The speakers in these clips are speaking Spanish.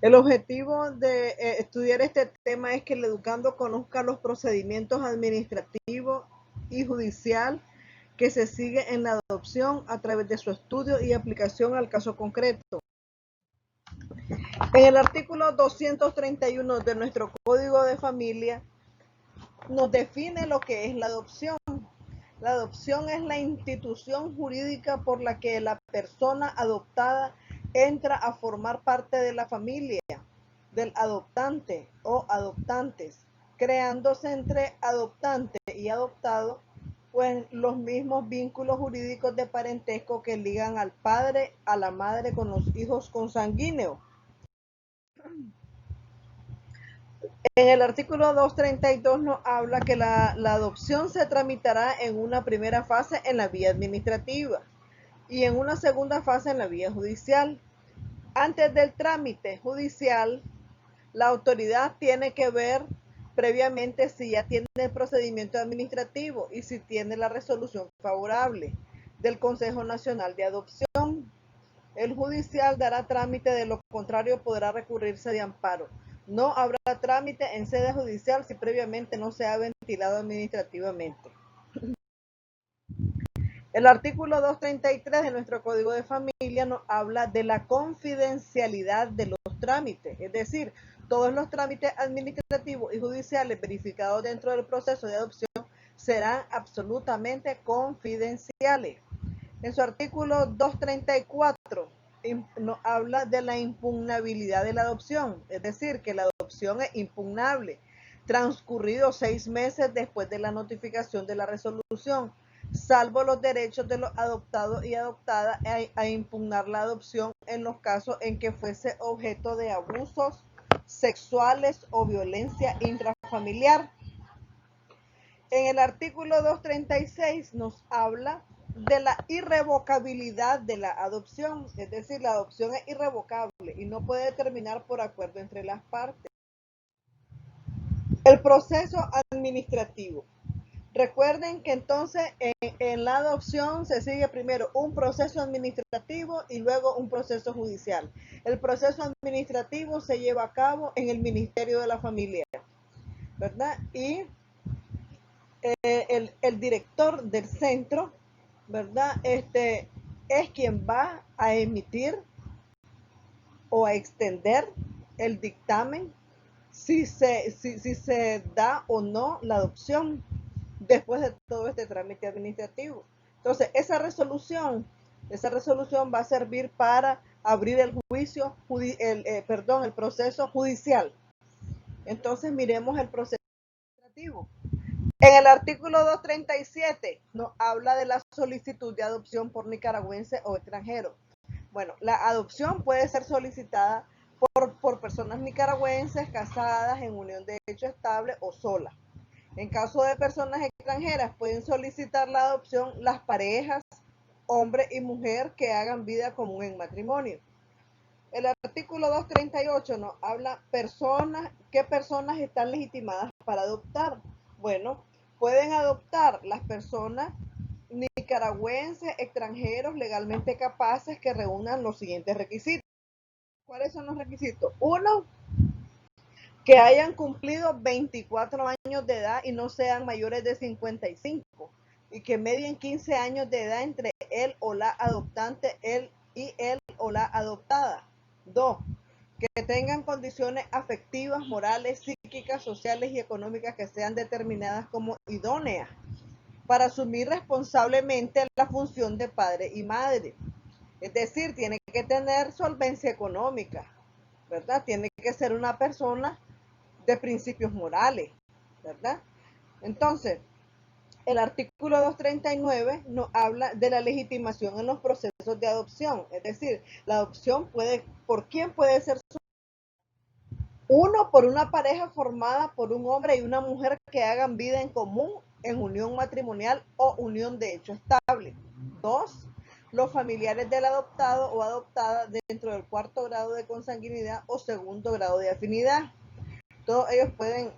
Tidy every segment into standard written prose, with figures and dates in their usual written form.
El objetivo de estudiar este tema es que el educando conozca los procedimientos administrativos y judicial que se sigue en la adopción a través de su estudio y aplicación al caso concreto. En el artículo 231 de nuestro Código de Familia nos define lo que es la adopción. La adopción es la institución jurídica por la que la persona adoptada entra a formar parte de la familia del adoptante o adoptantes, creándose entre adoptante y adoptado pues los mismos vínculos jurídicos de parentesco que ligan al padre a la madre con los hijos consanguíneos. En el artículo 232 nos habla que la adopción se tramitará en una primera fase en la vía administrativa y en una segunda fase en la vía judicial. Antes del trámite judicial, la autoridad tiene que ver previamente si ya tiene el procedimiento administrativo y si tiene la resolución favorable del Consejo Nacional de Adopción. El judicial dará trámite, de lo contrario podrá recurrirse de amparo. No habrá trámite en sede judicial si previamente no se ha ventilado administrativamente. El artículo 233 de nuestro Código de Familia nos habla de la confidencialidad de los trámites, es decir, todos los trámites administrativos y judiciales verificados dentro del proceso de adopción serán absolutamente confidenciales. En su artículo 234 nos habla de la impugnabilidad de la adopción, es decir, que la adopción es impugnable, transcurridos 6 meses después de la notificación de la resolución, salvo los derechos de los adoptados y adoptadas a impugnar la adopción en los casos en que fuese objeto de abusos sexuales o violencia intrafamiliar. En el artículo 236 nos habla de la irrevocabilidad de la adopción, es decir, la adopción es irrevocable y no puede terminar por acuerdo entre las partes. El proceso administrativo. Recuerden que entonces en la adopción se sigue primero un proceso administrativo y luego un proceso judicial. El proceso administrativo se lleva a cabo en el Ministerio de la Familia, ¿verdad? Y el director del centro, ¿verdad? Es quien va a emitir o a extender el dictamen si se da o no la adopción después de todo este trámite administrativo. Entonces, esa resolución va a servir para abrir el juicio, el proceso judicial. Entonces, miremos el proceso administrativo. En el artículo 237 nos habla de la solicitud de adopción por nicaragüense o extranjero. Bueno, la adopción puede ser solicitada por personas nicaragüenses casadas en unión de hecho estable o sola. En caso de personas extranjeras, pueden solicitar la adopción las parejas, hombre y mujer, que hagan vida común en matrimonio. El artículo 238 nos habla qué personas están legitimadas para adoptar. Bueno, pueden adoptar las personas nicaragüenses, extranjeros, legalmente capaces que reúnan los siguientes requisitos. ¿Cuáles son los requisitos? Uno, que hayan cumplido 24 años de edad y no sean mayores de 55 y que medien 15 años de edad entre él o la adoptante, él o la adoptada. 2. Que tengan condiciones afectivas, morales, psíquicas, sociales y económicas que sean determinadas como idóneas para asumir responsablemente la función de padre y madre. Es decir, tiene que tener solvencia económica, ¿verdad? Tiene que ser una persona de principios morales, ¿verdad? Entonces, el artículo 239 nos habla de la legitimación en los procesos de adopción, es decir, la adopción ¿por quién puede ser? Uno, por una pareja formada por un hombre y una mujer que hagan vida en común en unión matrimonial o unión de hecho estable. Dos, los familiares del adoptado o adoptada dentro del cuarto grado de consanguinidad o segundo grado de afinidad. Todos ellos pueden,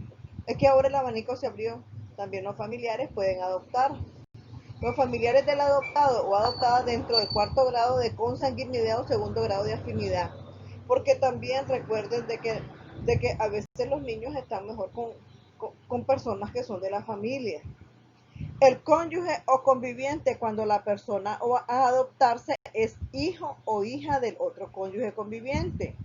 es que ahora el abanico se abrió, también los familiares pueden adoptar. Los familiares del adoptado o adoptada dentro del cuarto grado de consanguinidad o segundo grado de afinidad. porque también recuerden de que a veces los niños están mejor con personas que son de la familia. El cónyuge o conviviente, cuando la persona a adoptarse es hijo o hija del otro cónyuge conviviente.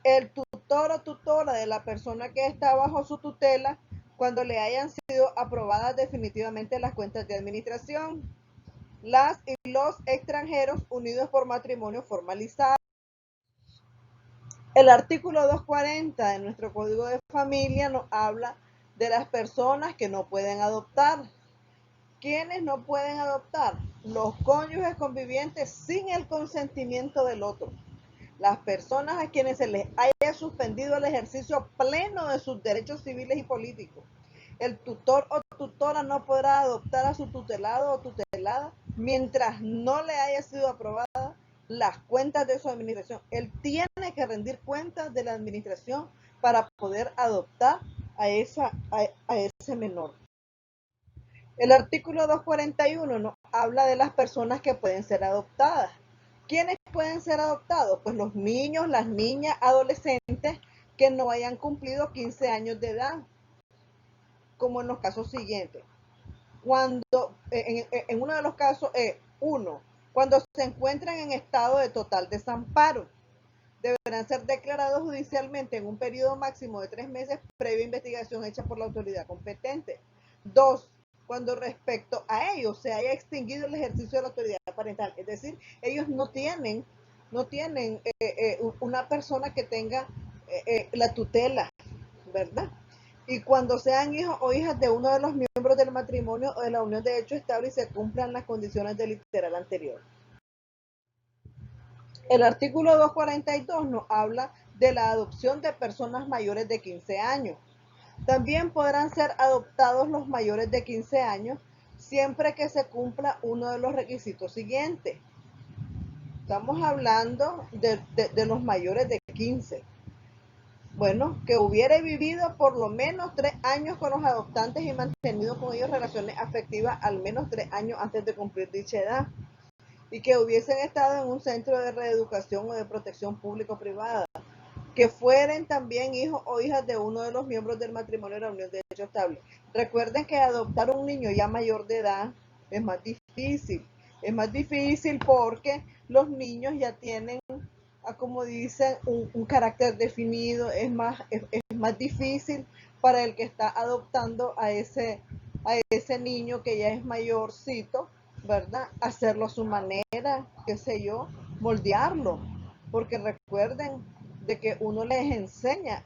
El tutor o tutora de la persona que está bajo su tutela, cuando le hayan sido aprobadas definitivamente las cuentas de administración. Las y los extranjeros unidos por matrimonio formalizado. El artículo 240 de nuestro Código de Familia nos habla de las personas que no pueden adoptar. ¿Quiénes no pueden adoptar? Los cónyuges convivientes sin el consentimiento del otro. Las personas a quienes se les haya suspendido el ejercicio pleno de sus derechos civiles y políticos. El tutor o tutora no podrá adoptar a su tutelado o tutelada mientras no le haya sido aprobada las cuentas de su administración. Él tiene que rendir cuentas de la administración para poder adoptar a ese menor. El artículo 241 nos habla de las personas que pueden ser adoptadas. ¿Quiénes pueden ser adoptados? Pues los niños, las niñas, adolescentes que no hayan cumplido 15 años de edad, como en los casos siguientes. Cuando, en uno de los casos, uno, cuando se encuentran en estado de total desamparo, deberán ser declarados judicialmente en un periodo máximo de 3 meses previa investigación hecha por la autoridad competente. 2, cuando respecto a ellos se haya extinguido el ejercicio de la autoridad parental, es decir, ellos no tienen una persona que tenga la tutela, ¿verdad? Y cuando sean hijos o hijas de uno de los miembros del matrimonio o de la unión de hecho estable y se cumplan las condiciones del literal anterior. El artículo 242 nos habla de la adopción de personas mayores de 15 años. También podrán ser adoptados los mayores de 15 años siempre que se cumpla uno de los requisitos siguientes. Estamos hablando de los mayores de 15. Bueno, que hubiera vivido por lo menos 3 años con los adoptantes y mantenido con ellos relaciones afectivas al menos 3 años antes de cumplir dicha edad, y que hubiesen estado en un centro de reeducación o de protección pública o privada, que fueren también hijos o hijas de uno de los miembros del matrimonio de la unión de hecho estable. Recuerden que adoptar un niño ya mayor de edad es más difícil. Es más difícil porque los niños ya tienen, como dicen, un carácter definido. Es más difícil para el que está adoptando a ese niño que ya es mayorcito, ¿verdad? Hacerlo a su manera, qué sé yo, moldearlo. Porque recuerden de que uno les enseña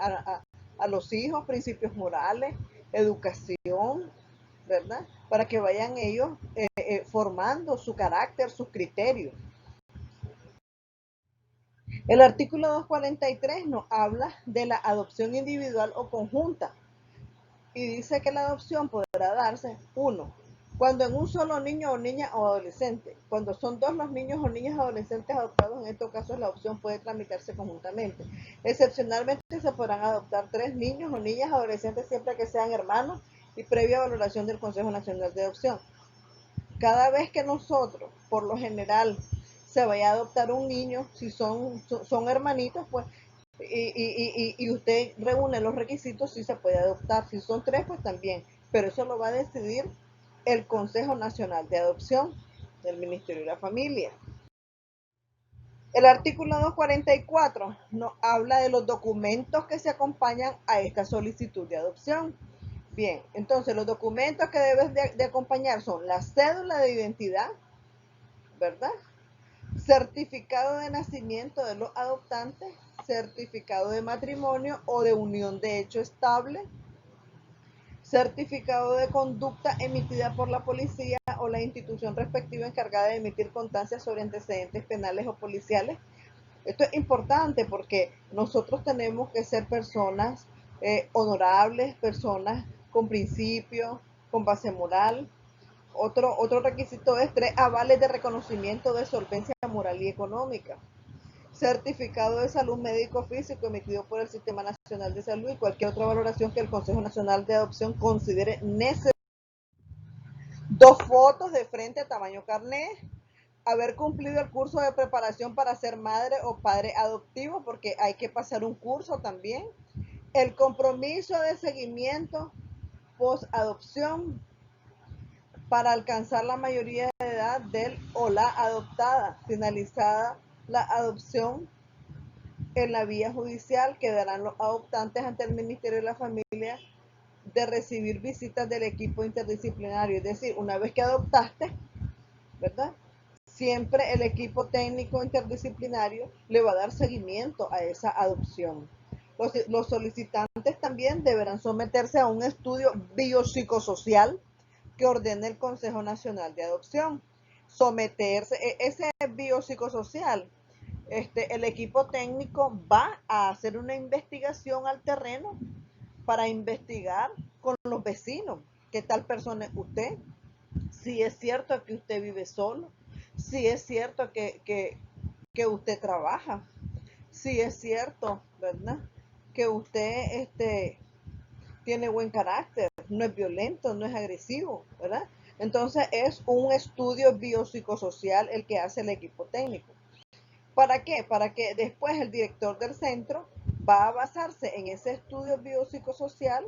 a los hijos principios morales, educación, ¿verdad? Para que vayan ellos formando su carácter, sus criterios. El artículo 243 nos habla de la adopción individual o conjunta y dice que la adopción podrá darse, 1, cuando en un solo niño o niña o adolescente, cuando son 2 los niños o niñas adolescentes adoptados, en estos casos la adopción puede tramitarse conjuntamente. Excepcionalmente se podrán adoptar 3 niños o niñas adolescentes siempre que sean hermanos y previa valoración del Consejo Nacional de Adopción. Cada vez que nosotros, por lo general, se vaya a adoptar un niño, si son hermanitos, pues, y usted reúne los requisitos, sí se puede adoptar. Si son 3, pues también. Pero eso lo va a decidir el Consejo Nacional de Adopción del Ministerio de la Familia. El artículo 244 nos habla de los documentos que se acompañan a esta solicitud de adopción. Bien, entonces los documentos que debes de acompañar son la cédula de identidad, ¿verdad? Certificado de nacimiento de los adoptantes, certificado de matrimonio o de unión de hecho estable, certificado de conducta emitida por la policía o la institución respectiva encargada de emitir constancias sobre antecedentes penales o policiales. Esto es importante porque nosotros tenemos que ser personas honorables, personas con principios, con base moral. Otro requisito es 3 avales de reconocimiento de solvencia moral y económica. Certificado de salud médico físico emitido por el Sistema Nacional de Salud y cualquier otra valoración que el Consejo Nacional de Adopción considere necesaria. 2 fotos de frente a tamaño carnet, haber cumplido el curso de preparación para ser madre o padre adoptivo, porque hay que pasar un curso también. El compromiso de seguimiento post-adopción para alcanzar la mayoría de edad del o la adoptada. Finalizada la adopción en la vía judicial, quedarán los adoptantes ante el Ministerio de la Familia de recibir visitas del equipo interdisciplinario. Es decir, una vez que adoptaste, ¿verdad? Siempre el equipo técnico interdisciplinario le va a dar seguimiento a esa adopción. Los solicitantes también deberán someterse a un estudio biopsicosocial que ordene el Consejo Nacional de Adopción. Someterse, ese biopsicosocial, el equipo técnico va a hacer una investigación al terreno para investigar con los vecinos qué tal persona es usted, si es cierto que usted vive solo, si es cierto que usted trabaja, si es cierto, ¿verdad? Que usted tiene buen carácter, no es violento, no es agresivo, ¿verdad? Entonces es un estudio biopsicosocial el que hace el equipo técnico. ¿Para qué? Para que después el director del centro va a basarse en ese estudio biopsicosocial,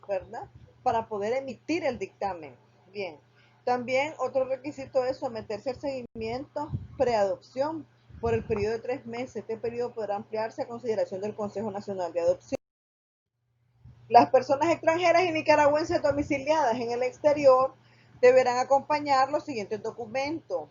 ¿verdad? Para poder emitir el dictamen. Bien. También otro requisito es someterse al seguimiento preadopción por el periodo de 3 meses. Este periodo podrá ampliarse a consideración del Consejo Nacional de Adopción. Las personas extranjeras y nicaragüenses domiciliadas en el exterior deberán acompañar los siguientes documentos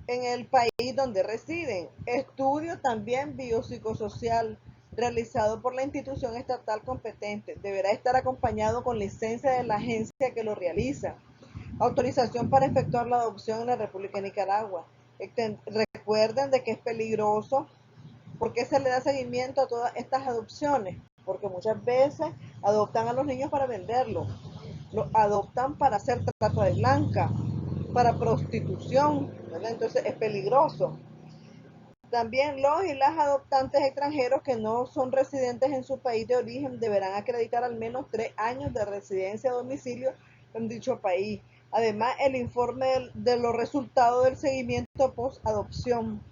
en el país donde residen. Estudio también biopsicosocial realizado por la institución estatal competente. Deberá estar acompañado con licencia de la agencia que lo realiza. Autorización para efectuar la adopción en la República de Nicaragua. Recuerden de que es peligroso. ¿Por qué se le da seguimiento a todas estas adopciones? Porque muchas veces adoptan a los niños para venderlos. Los adoptan para hacer trata de blanca, para prostitución, ¿verdad? Entonces es peligroso. También los y las adoptantes extranjeros que no son residentes en su país de origen deberán acreditar al menos 3 años de residencia a domicilio en dicho país. Además, el informe de los resultados del seguimiento post-adopción.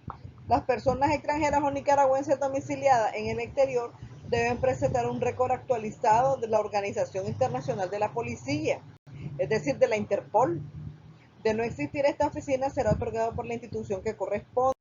Las personas extranjeras o nicaragüenses domiciliadas en el exterior deben presentar un récord actualizado de la Organización Internacional de la Policía, es decir, de la Interpol. De no existir esta oficina, será otorgado por la institución que corresponde.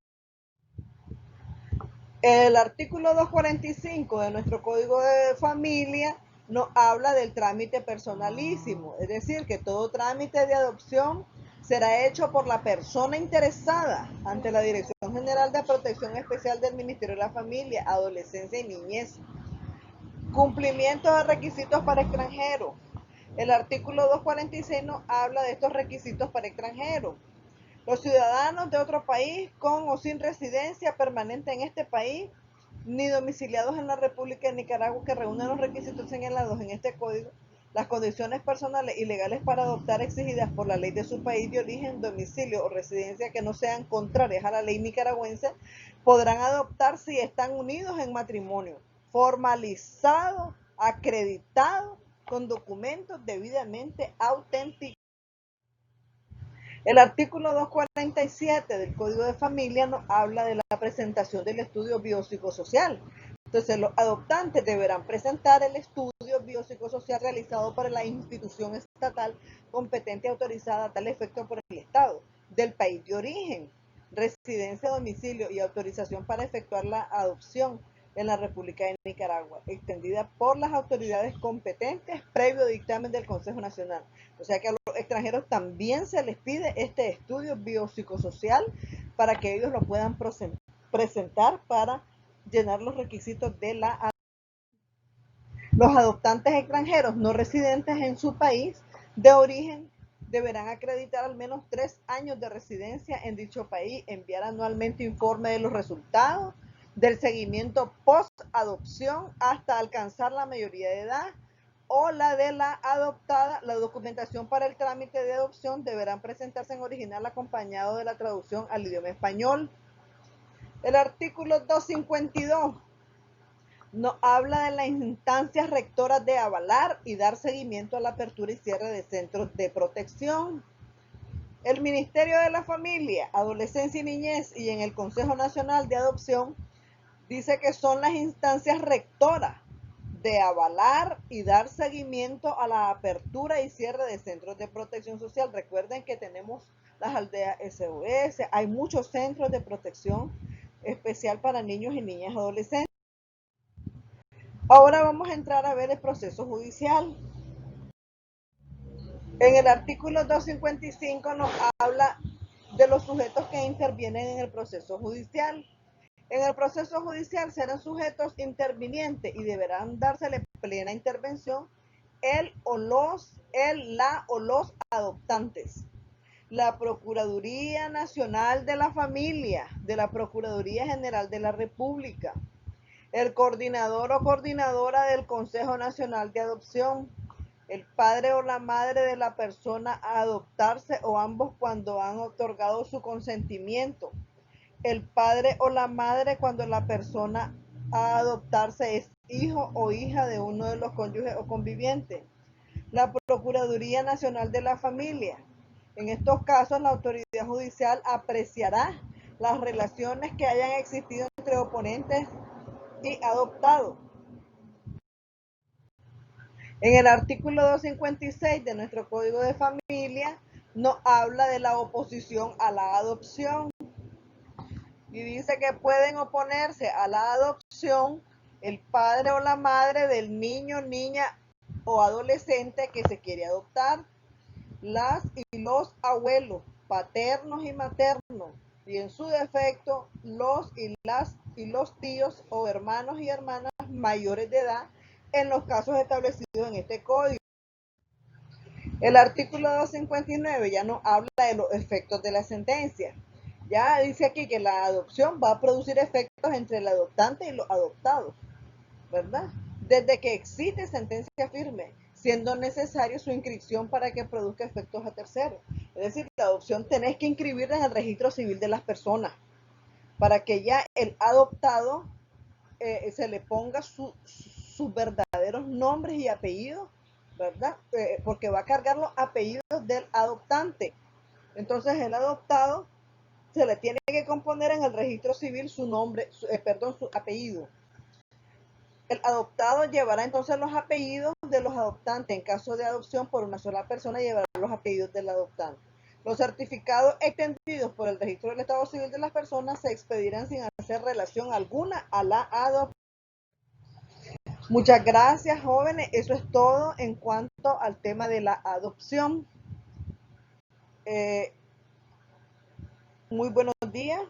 El artículo 245 de nuestro Código de Familia nos habla del trámite personalísimo, es decir, que todo trámite de adopción será hecho por la persona interesada ante la Dirección General de Protección Especial del Ministerio de la Familia, Adolescencia y Niñez. Cumplimiento de requisitos para extranjeros. El artículo 246 nos habla de estos requisitos para extranjeros. Los ciudadanos de otro país con o sin residencia permanente en este país, ni domiciliados en la República de Nicaragua que reúnan los requisitos señalados en este código, las condiciones personales y legales para adoptar exigidas por la ley de su país de origen, domicilio o residencia que no sean contrarias a la ley nicaragüense, podrán adoptar si están unidos en matrimonio, formalizado, acreditado, con documentos debidamente autenticados. El artículo 247 del Código de Familia nos habla de la presentación del estudio biopsicosocial. Entonces, los adoptantes deberán presentar el estudio biopsicosocial realizado por la institución estatal competente y autorizada a tal efecto por el Estado del país de origen, residencia, domicilio y autorización para efectuar la adopción en la República de Nicaragua, extendida por las autoridades competentes previo dictamen del Consejo Nacional. O sea que a los extranjeros también se les pide este estudio biopsicosocial para que ellos lo puedan presentar para llenar los requisitos de la adopción. Los adoptantes extranjeros no residentes en su país de origen deberán acreditar al menos 3 años de residencia en dicho país, enviar anualmente informe de los resultados del seguimiento post-adopción hasta alcanzar la mayoría de edad o la de la adoptada. La documentación para el trámite de adopción deberán presentarse en original acompañado de la traducción al idioma español. El artículo 252 nos habla de las instancias rectoras de avalar y dar seguimiento a la apertura y cierre de centros de protección. El Ministerio de la Familia, Adolescencia y Niñez y en el Consejo Nacional de Adopción dice que son las instancias rectoras de avalar y dar seguimiento a la apertura y cierre de centros de protección social. Recuerden que tenemos las aldeas SOS, hay muchos centros de protección especial para niños y niñas adolescentes. Ahora vamos a entrar a ver el proceso judicial. En el artículo 255 nos habla de los sujetos que intervienen en el proceso judicial. En el proceso judicial serán sujetos intervinientes y deberán dársele plena intervención la o los adoptantes. La Procuraduría Nacional de la Familia, de la Procuraduría General de la República, el coordinador o coordinadora del Consejo Nacional de Adopción, el padre o la madre de la persona a adoptarse o ambos cuando han otorgado su consentimiento, el padre o la madre cuando la persona a adoptarse es hijo o hija de uno de los cónyuges o convivientes, la Procuraduría Nacional de la Familia. En estos casos, la autoridad judicial apreciará las relaciones que hayan existido entre oponentes y adoptados. En el artículo 256 de nuestro Código de Familia nos habla de la oposición a la adopción y dice que pueden oponerse a la adopción el padre o la madre del niño, niña o adolescente que se quiere adoptar, las y los abuelos paternos y maternos, y en su defecto los y los tíos o hermanos y hermanas mayores de edad en los casos establecidos en este código. El artículo 259 ya nos habla de los efectos de la sentencia. Ya dice aquí que la adopción va a producir efectos entre el adoptante y los adoptados, ¿verdad? Desde que existe sentencia firme, siendo necesario su inscripción para que produzca efectos a terceros. Es decir, la adopción tenés que inscribirla en el registro civil de las personas para que ya el adoptado se le ponga sus verdaderos nombres y apellidos, ¿verdad? Porque va a cargar los apellidos del adoptante. Entonces el adoptado se le tiene que componer en el registro civil su nombre, su apellido. El adoptado llevará entonces los apellidos de los adoptantes. En caso de adopción por una sola persona, llevará los apellidos del adoptante. Los certificados extendidos por el registro del Estado Civil de las personas se expedirán sin hacer relación alguna a la adopción. Muchas gracias, jóvenes. Eso es todo en cuanto al tema de la adopción. Muy buenos días.